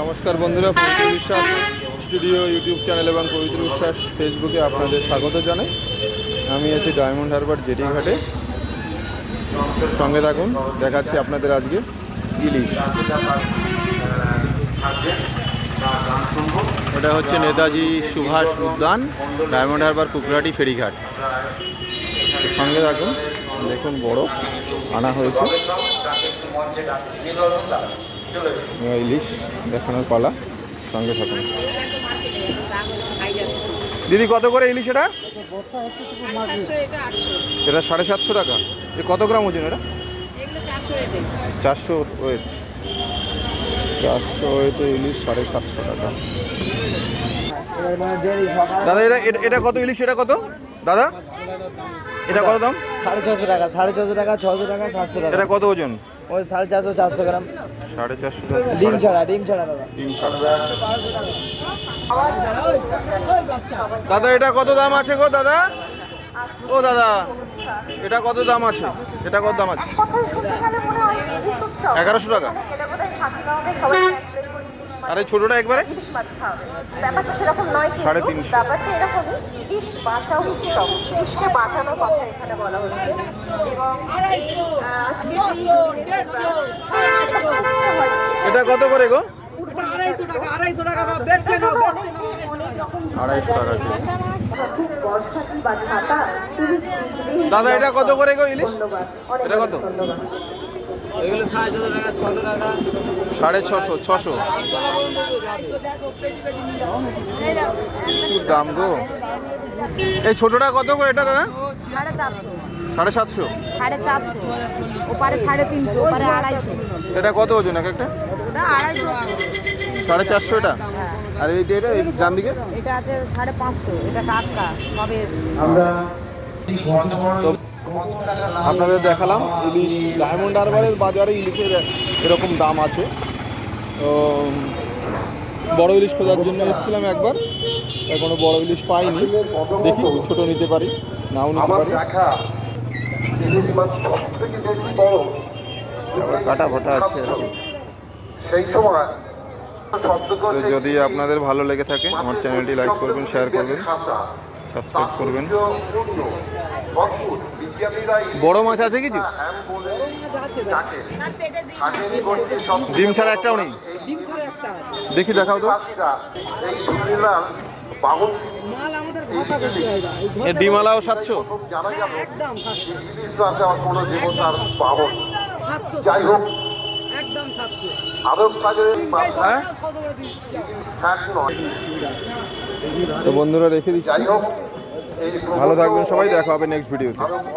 নমস্কার বন্ধুরা, পবিত্র বিশ্বাস স্টুডিও ইউটিউব চ্যানেল এবং পবিত্র বিশ্বাস ফেসবুকে আপনাদের স্বাগত জানাই। আমি আছি ডায়মন্ড হারবার জেটি ঘাটে। সঙ্গে থাকুন, দেখাচ্ছি আপনাদের আজকে ইলিশ। এটা হচ্ছে নেতাজি সুভাষ উদ্যান, ডায়মন্ড হারবার কুকরাটি ফেরিঘাট। সঙ্গে থাকুন, দেখুন বড় আনা হয়েছে ইলিশ দেখানোর পালা। সঙ্গে থাকুন। দিদি কত করে ইলিশ এটা? এটা 750 টাকা। এ কত গ্রাম ওজন এটা? 400 ওয়েট। 400 ওয়েটে ইলিশ 750 টাকা। দাদা এটা কত ইলিশ? এটা কত দাদা? এটা কত দাম? 650 টাকা, 650 টাকা, 600 টাকা, 700 টাকা। এটা কত ওজন? ওই 450, 400 গ্রাম। 450 ডিম ছাড়া দাদা। ডিম ছাড়া। দাদা এটা কত দাম আছে গো দাদা? ও দাদা, এটা কত দাম আছে? এটা কত দাম আছে? 1100 টাকা। আরে ছোটটা একবারে 350। এটা কত করে গো? 250 টাকা, 250 টাকা দাও, বেচছে না 250 টাকা। দাদা এটা কত করে গো ইলিশ? এটা কত? এগুলো 650 টাকা, 600 টাকা। 650, 600 কি দাম গো? এই ছোটটা কত গো এটা দাদা? 450, 750। 450, ওপারে 350, ওপারে 250। এটা কত ওজন এক একটা? ওটা 250। 450 এটা। আর এটা এই ডান দিকে এটা আছে 550, এটা টাটকা সবে এসছে। তো আপনাদের দেখালাম ইলিশ। ডায়মন্ড হারবারের বাজারে ইলিশের এরকম দাম আছে। তো বড় ইলিশ খোঁজার জন্য এসেছিলাম একবার, এখনো বড় ইলিশ পাইনি। দেখি ছোট নিতে পারি, নাও নিতে পারি। কাটা ফাটা আছে তো যদি আপনাদের ভালো লেগে থাকে আমার চ্যানেলটি লাইক করবেন, শেয়ার করবেন, সাবস্ক্রাইব করবেন। বড় মাছ আছে কিছু? ডিম ছাড়া একটাও নেই? দেখি দেখাও তো। ডিমালাও 700? তো বন্ধুরা রেখে দিচ্ছি। ভালো থাকবেন সবাই, দেখা হবে নেক্সট ভিডিওতে।